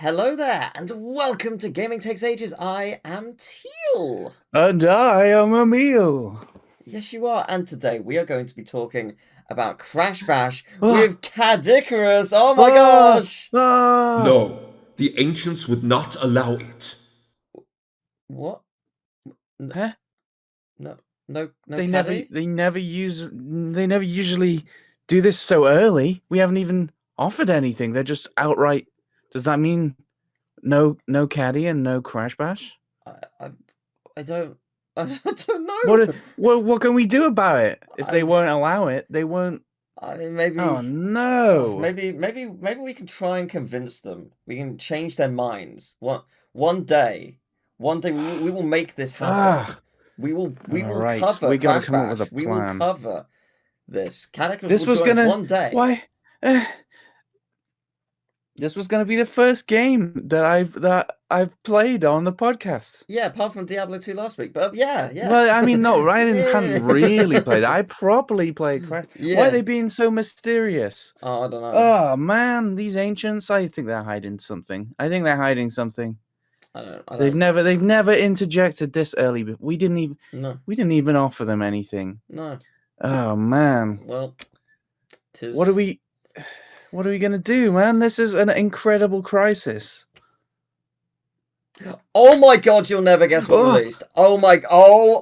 Hello there, and welcome to Gaming Takes Ages. I am Teal. And I am Emil. Yes, you are. And today we are going to be talking about Crash Bash Ah, with Cadicarus. Oh my ah, gosh! ah. No, the ancients would not allow it. What? No, Huh? no, no, They never, Caddy? they never usually do this so early. We haven't even offered anything. They're just outright. Does that mean no caddy and no crash bash? I, I, I don't, I don't What, know. what can we do about it? If they I, won't allow it, they won't. I mean, Oh maybe, no! maybe we can try and convince them. We can change their minds. One day, we will make this happen. Ah, We all will right. cover We got to Crash come up with a Bash. We will plan. cover this. Cataclysm This will was join us gonna. one day. Why? This was going to be the first game that I've played on the podcast. Yeah, apart from Diablo 2 last week. But yeah. Well, I mean, no, Ryan hadn't really played it. Yeah. I properly played Crash. Why are Yeah. they being so mysterious? Oh, I don't know. Oh man, these ancients! I think they're hiding something. I think they're hiding something. I They've don't. never interjected this early. But No. we didn't even offer them anything. No. Oh man, Well, what are tis. we? What are we gonna do, man? This is an incredible crisis. Oh my god, you'll never guess what Oh, released. Oh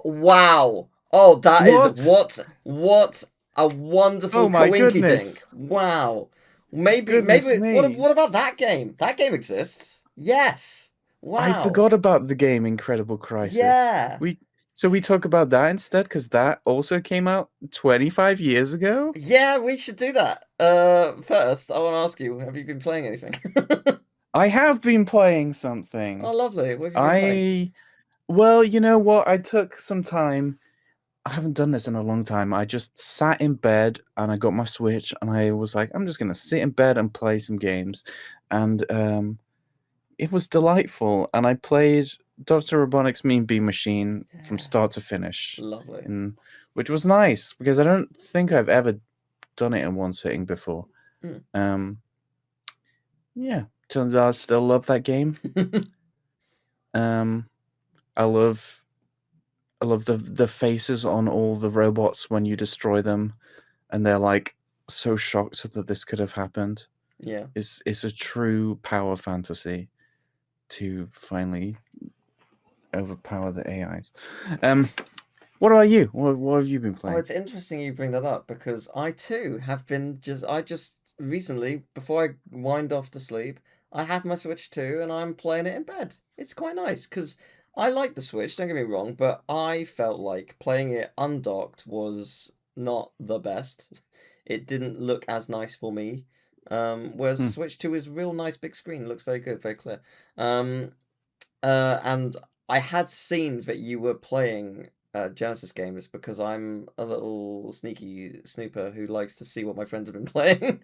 wow. Oh, that is what? what a wonderful Oh my coinkydink. goodness! Wow. Maybe Goodness me! what about that game? That game exists. Yes. I Wow. forgot about the game Incredible Crisis. Yeah. We talk about that instead because that also came out 25 years ago. Yeah, we should do that. First, I want to ask you, have you been playing anything? I have been playing Oh, something. lovely. What have you been playing? Well, you know what? I took some time. I haven't done this in a long time. I just sat in bed and I got my Switch and I was like, I'm just gonna sit in bed and play some games, and it was delightful. And I played Dr. Robotnik's Mean Bean Machine from Yeah. start to finish, Lovely. which was nice because I don't think I've ever done it in one sitting before. Mm. Yeah, turns out I still love that game. Um, I love the faces on all the robots when you destroy them, and they're like so shocked that this could have happened. Yeah. It's a true power fantasy to finally overpower the AIs. What about you? What have you been Oh, playing? it's interesting you bring that up because I too have been I just recently, before I wind off to sleep, I have my Switch too and I'm playing it in bed. It's quite nice because I like the Switch, don't get me wrong, but I felt like playing it undocked was not the best. It didn't look as nice for me. Whereas the Hmm. Switch 2 is real nice big screen, looks very good, very clear. Um, and I had seen that you were playing Genesis games because I'm a little sneaky snooper who likes to see what my friends have been playing.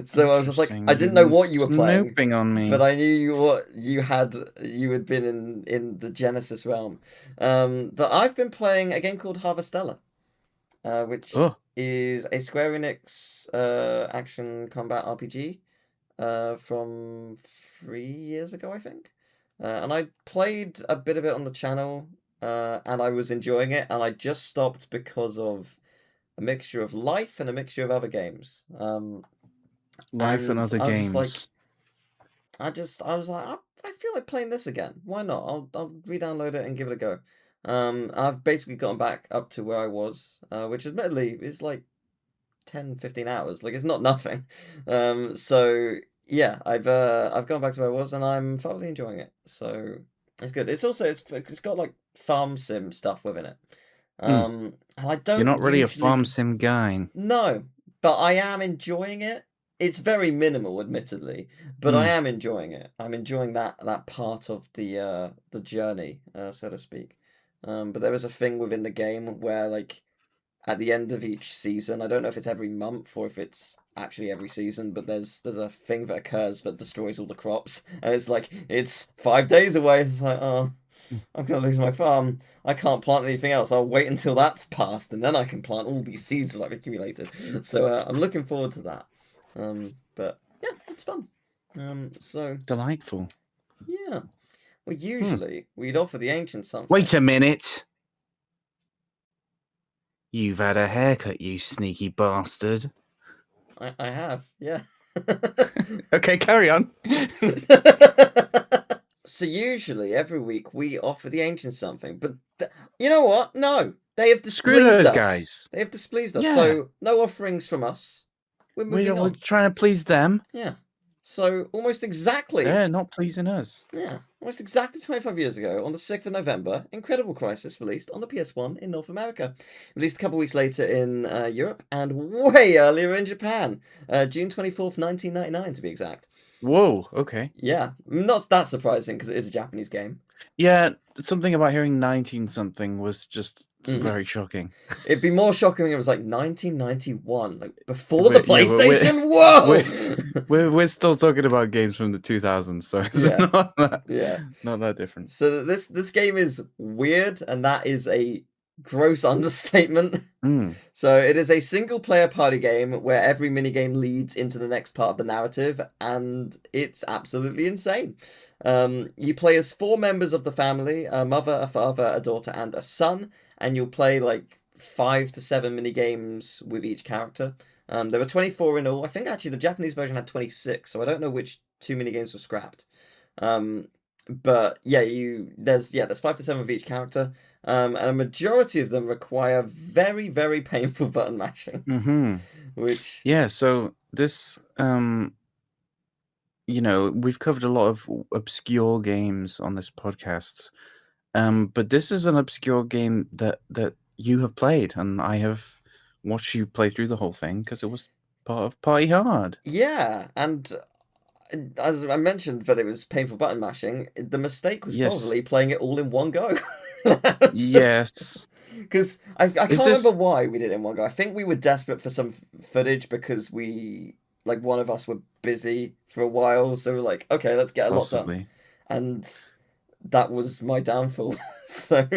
So I was just like, Interesting. I You've didn't know been what you were playing, snooping on but me. I knew what you had been in the Genesis realm. But I've been playing a game called Harvestella, which Oh, is a Square Enix action combat RPG from 3 years ago, I think. And I played a bit of it on the channel, and I was enjoying it, and I just stopped because of a mixture of life and a mixture of other games. life and And other I was just like, games. I was like, I feel like playing this again. Why not? I'll re-download it and give it a go. I've basically gotten back up to where I was, which admittedly is like 10, 15 hours. Like it's not nothing. So yeah, I've gone back to where I was and I'm thoroughly enjoying it. So it's good. It's also it's got like farm sim stuff within it. Hmm. And I You're don't not really a farm usually sim guy. no, but I am enjoying it. It's very minimal, admittedly, but I Hmm. am enjoying it. I'm enjoying that part of the journey, so to speak. But there is a thing within the game where like at the end of each season. I don't know if it's every month or if it's actually every season, but there's a thing that occurs that destroys all the crops, and it's like it's 5 days away. It's like oh, I'm gonna lose my farm. I can't plant anything else. I'll wait until that's passed, and then I can plant all these seeds that I've accumulated. So I'm looking forward to that. But yeah, it's fun. So Delightful. yeah. Well, usually we'd offer the ancients something. Wait a minute. You've had a haircut, you sneaky bastard. I have, yeah. Okay, carry on. So usually every week we offer the ancients something, but you know what? No, they have Screw displeased those us. guys. They have displeased us. Yeah. So no offerings from us. We're moving We're on. trying to please them. Yeah. So almost exactly. They're not pleasing us. Yeah, almost exactly 25 years ago, on the 6th of November, Incredible Crisis released on the PS1 in North America. Released a couple weeks later in Europe, and way earlier in Japan. June 24th, 1999 to be exact. Whoa, okay. Yeah, not that surprising because it is a Japanese game. Yeah, something about hearing 19-something was just very shocking. It'd be more shocking if it was like 1991, like before the Yeah, but PlayStation. Whoa! We're still talking about games from the 2000s, so it's Yeah. not that different. So this game is weird, and that is a gross understatement. So it is a single-player party game where every minigame leads into the next part of the narrative, and it's absolutely insane. You play as 4 members of the family: a mother, a father, a daughter, and a son, and you'll play like 5 to 7 minigames with each character. There were 24 in all. I think actually the Japanese version had 26, so I don't know which 2 minigames were scrapped. But yeah, there's 5 to 7 of each character, and a majority of them require very, very painful button mashing. Which so this we've covered a lot of obscure games on this podcast, but this is an obscure game that you have played, and I have watched you play through the whole thing because it was part of Party Hard. Yeah, and as I mentioned that it was painful button mashing, the mistake was probably playing it all in one go. Yes. Because I can't remember why we did it in one go. I think we were desperate for some footage because one of us were busy for a while, so we're like, okay, let's get a lot done. And that was my downfall. So,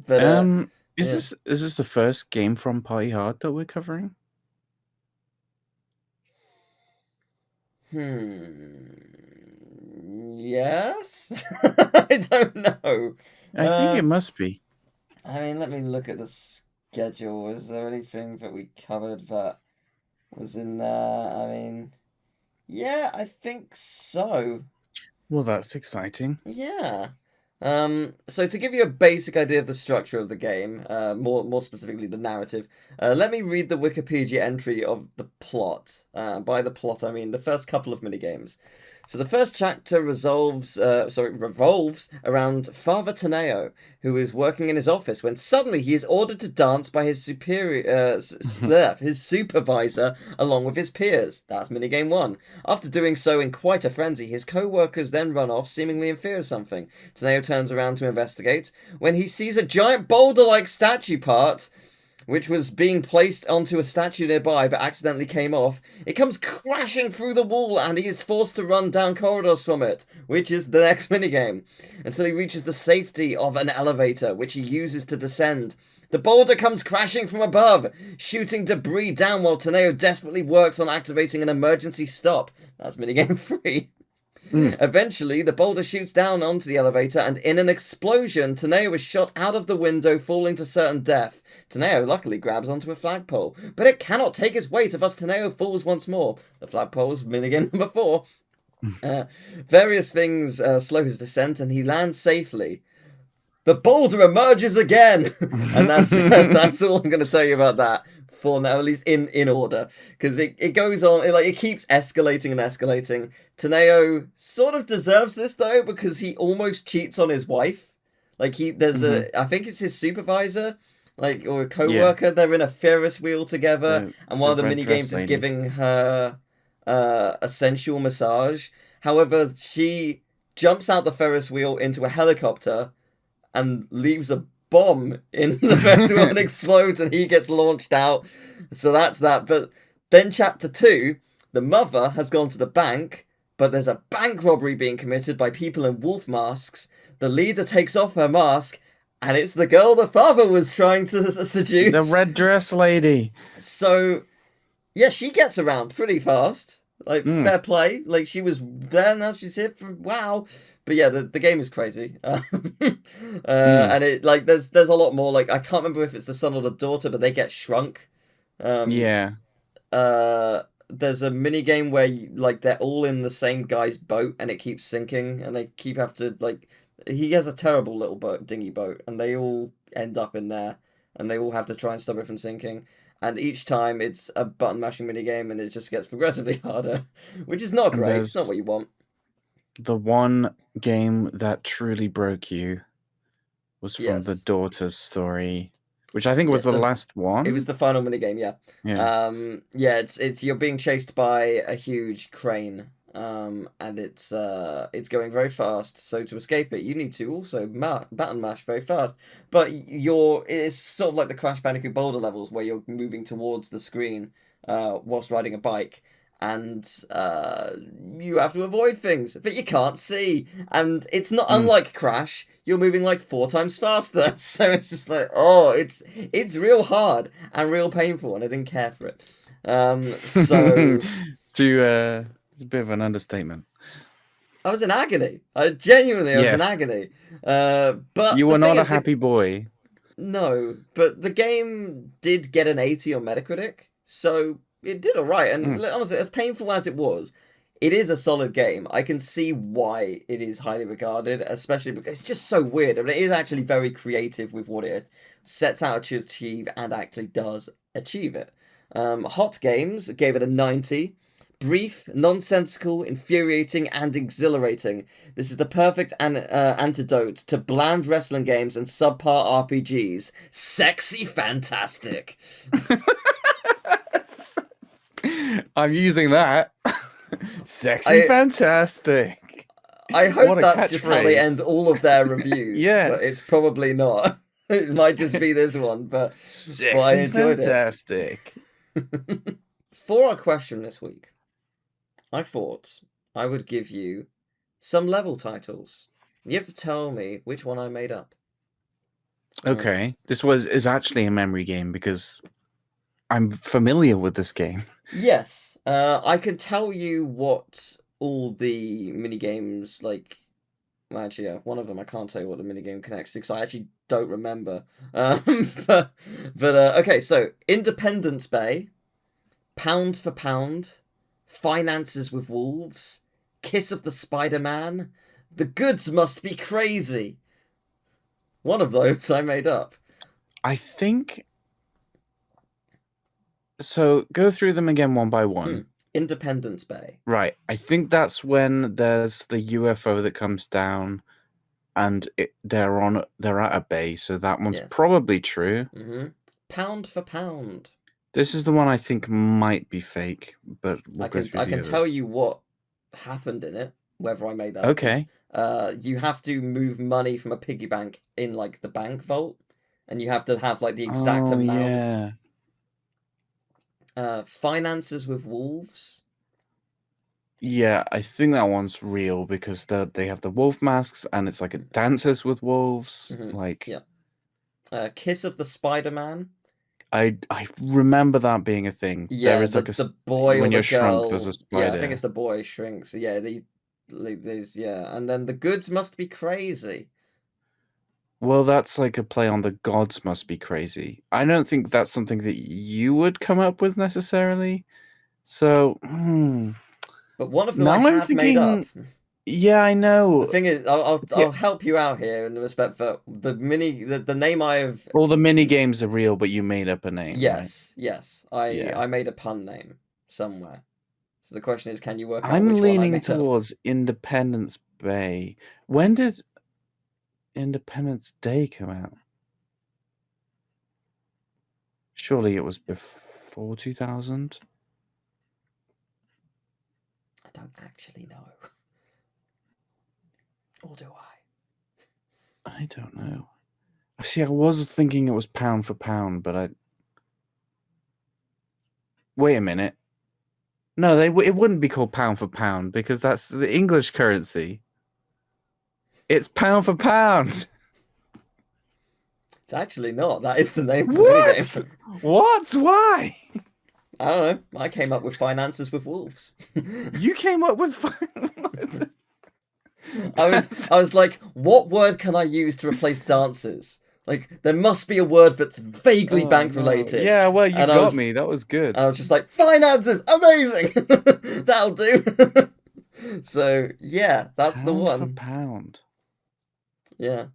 but is this the first game from Party Hard that we're covering? Yes. I don't know. I think it must be. I mean, let me look at the schedule. Is there anything that we covered that was in there? I mean, yeah, I think so. Well, that's exciting. Yeah. So to give you a basic idea of the structure of the game, more specifically the narrative, let me read the Wikipedia entry of the plot. By the plot, I mean the first couple of minigames. So the first chapter revolves around Father Taneo, who is working in his office when suddenly he is ordered to dance by his his supervisor along with his peers. That's minigame 1. After doing so in quite a frenzy, his co-workers then run off, seemingly in fear of something. Taneo turns around to investigate when he sees a giant boulder-like statue part, which was being placed onto a statue nearby but accidentally came off. It comes crashing through the wall and he is forced to run down corridors from it, which is the next minigame, until he reaches the safety of an elevator, which he uses to descend. The boulder comes crashing from above, shooting debris down while Taneo desperately works on activating an emergency stop. That's minigame 3. Eventually, the boulder shoots down onto the elevator, and in an explosion, Taneo is shot out of the window, falling to certain death. Taneo luckily grabs onto a flagpole, but it cannot take his weight, thus Taneo falls once more. The flagpole is minigame number 4. Various things slow his descent, and he lands safely. The boulder emerges again! And that's all I'm going to tell you about that for now, at least in order. Because it goes on, it keeps escalating and escalating. Taneo sort of deserves this, though, because he almost cheats on his wife. I think it's his supervisor, or a co-worker. They're in a Ferris wheel together, and one of the minigames is giving her a sensual massage. However, she jumps out the Ferris wheel into a helicopter and leaves a bomb in the Ferris wheel and explodes, and he gets launched out. So that's that. But then chapter 2, the mother has gone to the bank, but there's a bank robbery being committed by people in wolf masks. The leader takes off her mask, and it's the girl the father was trying to seduce. The red dress lady. So, yeah, she gets around pretty fast. Like, fair play. Like, she was there, now she's here for wow. But yeah, the game is crazy. And it like there's a lot more. Like, I can't remember if it's the son or the daughter, but they get shrunk. Yeah. There's a mini game where like they're all in the same guy's boat and it keeps sinking, and they keep have to like he has a terrible little dinghy boat, and they all end up in there, and they all have to try and stop it from sinking. And each time it's a button mashing mini game, and it just gets progressively harder, which is not great. It's not what you want. The one game that truly broke you was from the daughter's story, which I think was the last one. It was the final mini game, yeah. Yeah. It's you're being chased by a huge crane, and it's going very fast. So to escape it, you need to also button mash very fast. But it's sort of like the Crash Bandicoot Boulder levels where you're moving towards the screen, whilst riding a bike. And you have to avoid things that you can't see. And it's not unlike Crash. You're moving like 4 times faster. So it's just like, it's real hard and real painful, and I didn't care for it. So it's a bit of an understatement. I was in agony. I was in agony. But you were not a happy boy. No, but the game did get an 80 on Metacritic, so it did alright. And honestly, as painful as it was, it is a solid game. I can see why it is highly regarded, especially because it's just so weird. I mean, it is actually very creative with what it sets out to achieve and actually does achieve it. Hot Games gave it a 90. Brief, nonsensical, infuriating, and exhilarating. This is the perfect antidote to bland wrestling games and subpar RPGs. Sexy fantastic. I'm using that. Sexy fantastic. I hope that's just how they end all of their reviews. Yeah. But it's probably not. It might just be this one, but I enjoyed fantastic. It. For our question this week, I thought I would give you some level titles. You have to tell me which one I made up. Okay. This is actually a memory game because I'm familiar with this game. Yes. I can tell you what all the minigames, like... Well, actually, yeah, one of them I can't tell you what the minigame connects to because I actually don't remember. Okay, so Independence Bay, Pound for Pound, Finances with Wolves, Kiss of the Spider-Man, The Goods Must Be Crazy. One of those I made up. I think... So, go through them again one by one. Independence Bay. Right. I think that's when there's the UFO that comes down and they're at a bay, so that one's probably true. Mm-hmm. Pound for Pound. This is the one I think might be fake, but I can tell you what happened in it, whether I made that. Okay. You have to move money from a piggy bank in like the bank vault, and you have to have like the exact amount. Yeah. Finances with Wolves. Yeah, I think that one's real because they have the wolf masks and it's like a Dances with Wolves. Like Kiss of the Spider-Man. I remember that being a thing. Yeah, there is like the boy when or you're the girl. shrunk, there's a spider. Yeah, I think it's the boy shrinks. Yeah, and then The Goods Must Be Crazy. Well, that's like a play on the gods must be crazy. I don't think that's something that you would come up with necessarily. So, But one of them I have made up. Yeah, I know. The thing is, I'll help you out here in respect for the name I have. All the mini games are real, but you made up a name. Yes, right? yes. I made a pun name somewhere. So the question is, can you work out I'm which one I leaning made towards Independence Bay. When did Independence Day come out? Surely it was before 2000? I don't actually know. Or do I? I don't know. See, I was thinking it was Pound for Pound, but Wait a minute. No, it wouldn't be called Pound for Pound because that's the English currency. It's Pound for Pound. It's actually not. That is the name of what? the game. What? Why? I don't know. I came up with finances with wolves. You came up with. I was like, what word can I use to replace dancers? Like, there must be a word that's vaguely Oh, bank no. related. Yeah, well, you And got me. That was good. I was just like, finances, amazing. That'll do. So yeah, that's the Pound for one. pound. Yeah.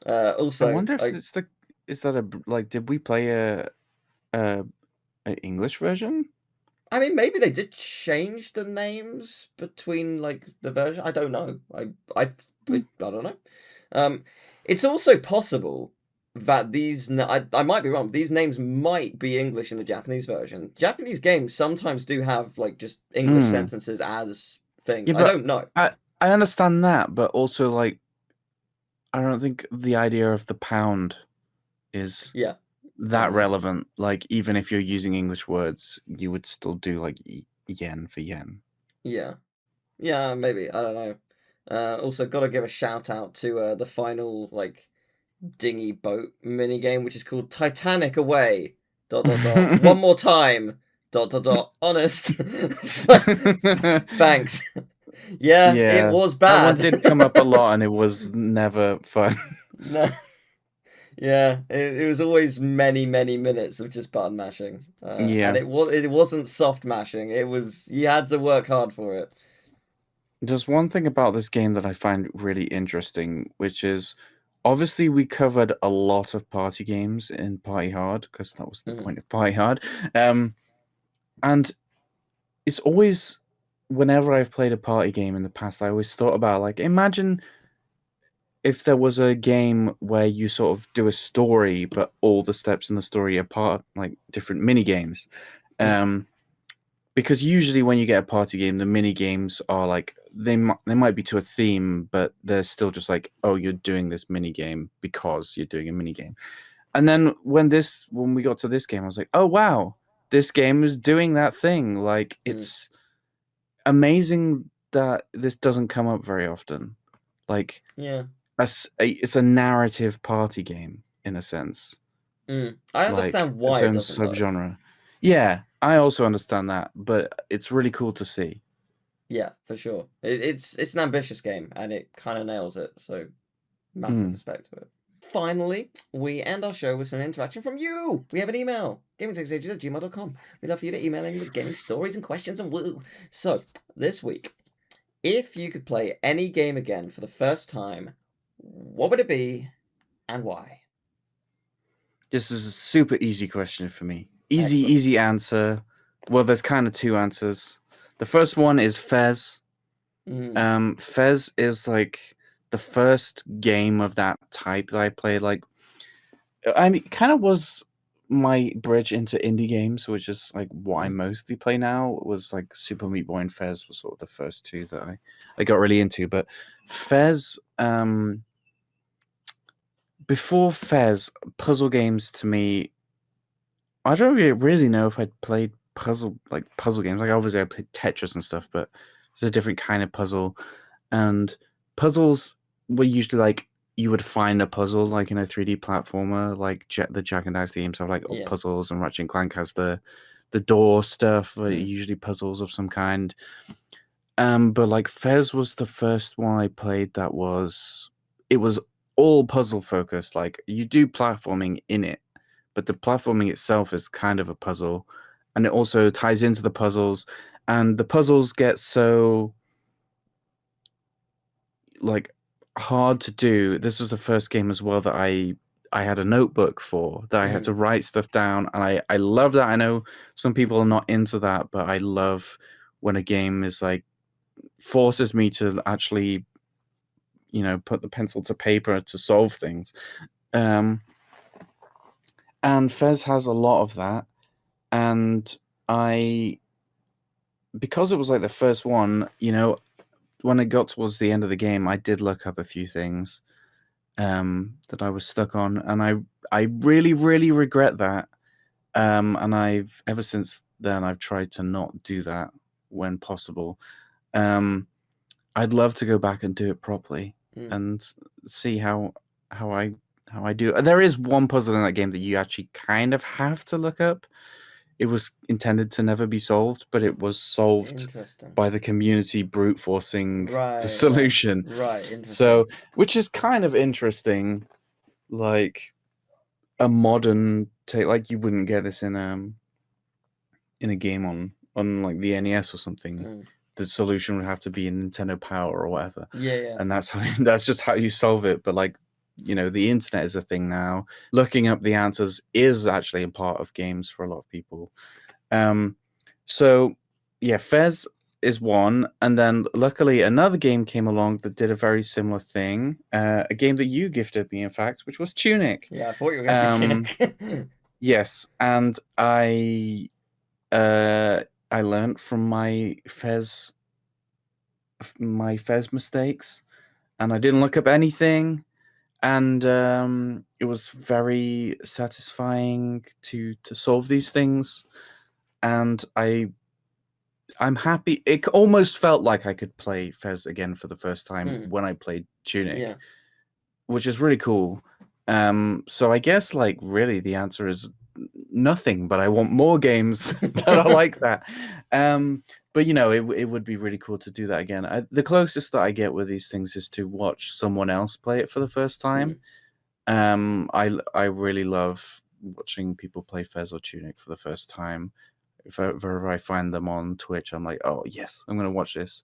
I Also, wonder if it's the. Is that a like? Did we play a English version? I mean, maybe they did change the names between like the version. I don't know. I don't know. It's also possible that I might be wrong. These names might be English in the Japanese version. Japanese games sometimes do have like just English sentences as things. Yeah, I but don't know. I understand that, but also like I don't think the idea of the pound is Yeah. that relevant. Like even if you're using English words, you would still do like yen for yen. Yeah. Yeah, maybe. I don't know. Also, gotta give a shout out to the final like dinghy boat mini game, which is called Titanic Away. ... One more time. ... Honest. Thanks. Yeah, it was That one bad. did come up a lot, and it was never fun. No. Yeah, it was always many minutes of just button mashing. And it wasn't soft mashing. It was you had to work hard for it. There's one thing about this game that I find really interesting, which is obviously we covered a lot of party games in Party Hard because that was the point of Party Hard. And it's always, whenever I've played a party game in the past, I always thought about like, imagine if there was a game where you sort of do a story, but all the steps in the story are part like different mini games. Because usually when you get a party game, the mini games are like they might be to a theme, but they're still just like, oh, you're doing this mini game because you're doing a mini game. And then when we got to this game, I was like, oh wow, this game is doing that thing. Like it's amazing that this doesn't come up very often. Like it's a narrative party game in a sense. I understand why its own it doesn't subgenre. Yeah, I also understand that, but it's really cool to see. Yeah, for sure. It's an ambitious game, and it kind of nails it. So, massive respect to it. Finally, we end our show with some interaction from you. We have an email, gamingtechsages@gmail.com. We'd love for you to email in with gaming stories and questions and woo. So, this week, if you could play any game again for the first time, what would it be and why? This is a super easy question for me. Easy answer. Well, there's kind of two answers. The first one is Fez. Fez is like the first game of that type that I played. Like, I mean, kind of was my bridge into indie games, which is like what I mostly play now. It was like Super Meat Boy and Fez was sort of the first two that I got really into. But Fez, before Fez, puzzle games to me, I don't really know if I'd played puzzle games. Like obviously I played Tetris and stuff, but it's a different kind of puzzle. And puzzles were usually like you would find a puzzle like in a 3D platformer, like the Jak and Daxter games have like puzzles, and Ratchet and Clank has the door stuff, usually puzzles of some kind. But like Fez was the first one I played that was all puzzle focused. Like you do platforming in it, but the platforming itself is kind of a puzzle, and it also ties into the puzzles, and the puzzles get so like hard to do. This was the first game as well that I had a notebook for, that I had to write stuff down, and I love that. I know some people are not into that, but I love when a game is like forces me to actually, put the pencil to paper to solve things. And Fez has a lot of that. And because it was like the first one, when it got towards the end of the game, I did look up a few things that I was stuck on. And I really, really regret that. And ever since then, I've tried to not do that when possible. I'd love to go back and do it properly and see how I do. There is one puzzle in that game that you actually kind of have to look up. it was intended to never be solved, but it was solved Interesting. by the community brute forcing Right, the right, solution. right. Interesting. So, which is kind of interesting, like a modern take. Like you wouldn't get this in a game on like the NES or something. Mm. The solution would have to be in Nintendo Power or whatever, Yeah. and that's just how you solve it. But like, you know, the internet is a thing now. Looking up the answers is actually a part of games for a lot of people. So yeah, Fez is one, and then luckily another game came along that did a very similar thing. A game that you gifted me, in fact, which was Tunic. Yeah, I thought you were going to say Tunic. Yes, and I learned from my Fez mistakes, and I didn't look up anything, and it was very satisfying to solve these things, and I'm happy. It almost felt like I could play Fez again for the first time when I played Tunic, Yeah. which is really cool. So I guess like really the answer is nothing, but I want more games that are like that. But you know, it would be really cool to do that again. The closest that I get with these things is to watch someone else play it for the first time. I really love watching people play Fez or Tunic for the first time. If I find them on Twitch, I'm like, oh yes, I'm gonna watch this.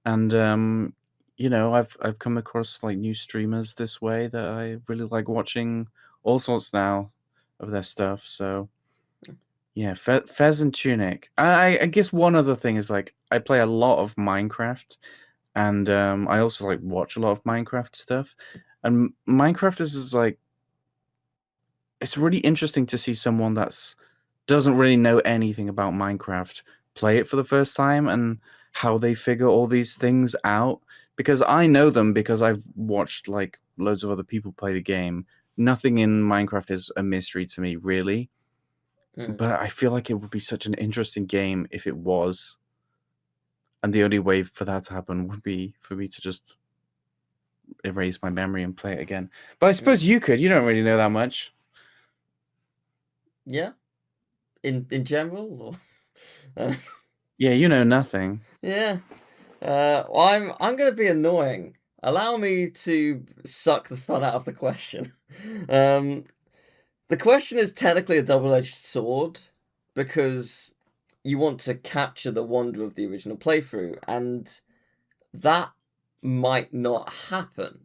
And you know, I've come across like new streamers this way that I really like watching all sorts now of their stuff. So yeah, Fez and Tunic. I guess one other thing is like I play a lot of Minecraft, and I also like watch a lot of Minecraft stuff. And Minecraft is like, it's really interesting to see someone that's doesn't really know anything about Minecraft play it for the first time and how they figure all these things out. Because I know them because I've watched like loads of other people play the game. Nothing in Minecraft is a mystery to me, really. But I feel like it would be such an interesting game if it was. And the only way for that to happen would be for me to just erase my memory and play it again. But I suppose you could. You don't really know that much. Yeah. In general, or Yeah, you know nothing. yeah. Well, I'm gonna be annoying. Allow me to suck the fun out of the question. The question is technically a double-edged sword because you want to capture the wonder of the original playthrough, and that might not happen.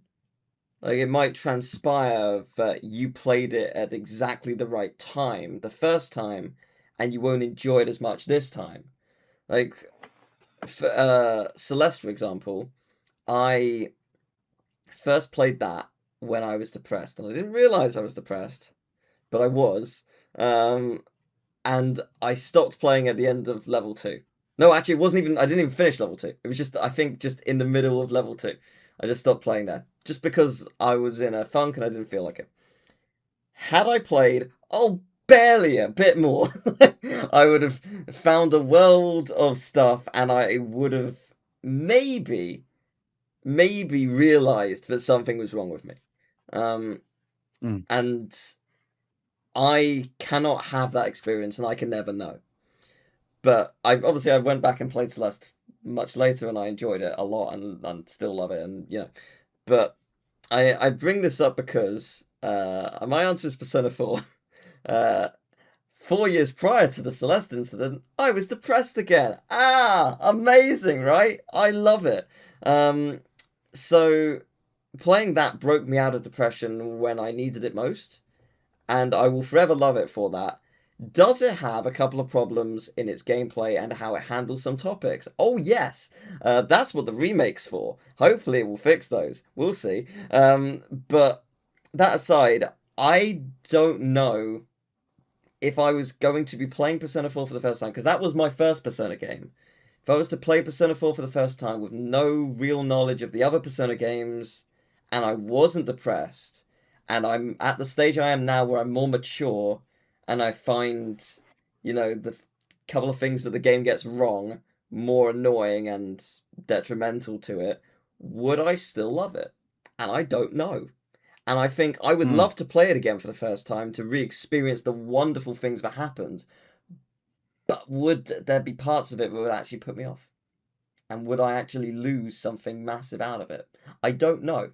Like, it might transpire that you played it at exactly the right time the first time, and you won't enjoy it as much this time. Like, for Celeste, for example, I first played that when I was depressed, and I didn't realize I was depressed, but I was. And I stopped playing at the end of level 2. No, actually, it wasn't even. I didn't even finish level 2. It was just, I think, just in the middle of level 2. I just stopped playing there. Just because I was in a funk and I didn't feel like it. Had I played, barely a bit more, I would have found a world of stuff and I would have maybe realized that something was wrong with me. And I cannot have that experience and I can never know. But I went back and played Celeste much later and I enjoyed it a lot and still love it, and you know. But I bring this up because my answer is Persona 4. 4 years prior to the Celeste incident, I was depressed again. Amazing, right? I love it. So playing that broke me out of depression when I needed it most, and I will forever love it for that. Does it have a couple of problems in its gameplay and how it handles some topics? Oh, yes. That's what the remake's for. Hopefully it will fix those. We'll see. But that aside, I don't know if I was going to be playing Persona 4 for the first time, because that was my first Persona game. If I was to play Persona 4 for the first time with no real knowledge of the other Persona games, and I wasn't depressed, and I'm at the stage I am now where I'm more mature, and I find, you know, the couple of things that the game gets wrong more annoying and detrimental to it, would I still love it? And I don't know. And I think I would love to play it again for the first time to re-experience the wonderful things that happened. But would there be parts of it that would actually put me off? And would I actually lose something massive out of it? I don't know.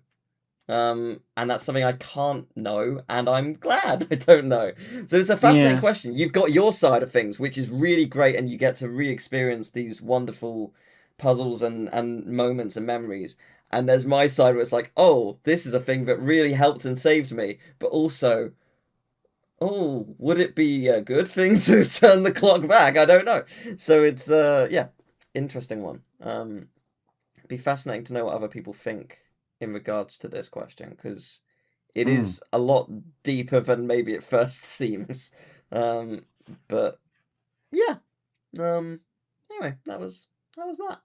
And that's something I can't know, and I'm glad I don't know. So it's a fascinating Yeah. question. You've got your side of things, which is really great, and you get to re-experience these wonderful puzzles and moments and memories. And there's my side where it's like, oh, this is a thing that really helped and saved me, but also, oh, would it be a good thing to turn the clock back? I don't know. So it's yeah, interesting one. It'd be fascinating to know what other people think in regards to this question, because it is a lot deeper than maybe it first seems. But yeah. Anyway, that was that.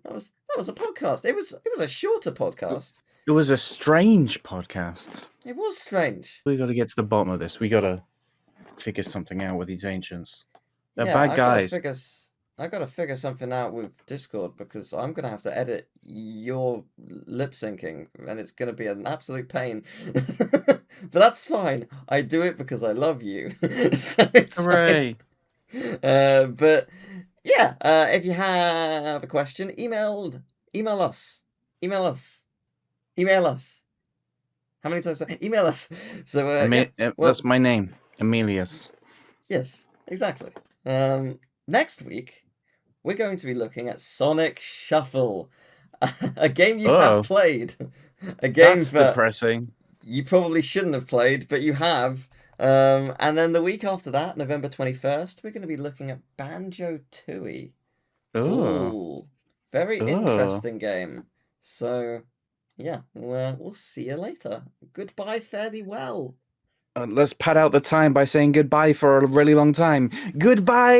That was a podcast. It was a shorter podcast. It was a strange podcast. It was strange. We got to get to the bottom of this. We got to figure something out with these ancients. They're Yeah, bad guys. I gotta figure something out with Discord, because I'm gonna have to edit your lip syncing, and it's gonna be an absolute pain. But that's fine. I do it because I love you. So it's fine. Hooray! But yeah, if you have a question, email us. How many times? Email us. So yeah, well, that's my name, Emilius. yes, exactly. Next week, we're going to be looking at Sonic Shuffle, a game you have played, a game That's that depressing. you probably shouldn't have played, but you have. And then the week after that, November 21st, we're going to be looking at Banjo-Tooie. Ooh, very interesting game. So, yeah, we'll see you later. Goodbye, fare thee well. Let's pad out the time by saying goodbye for a really long time. Goodbye!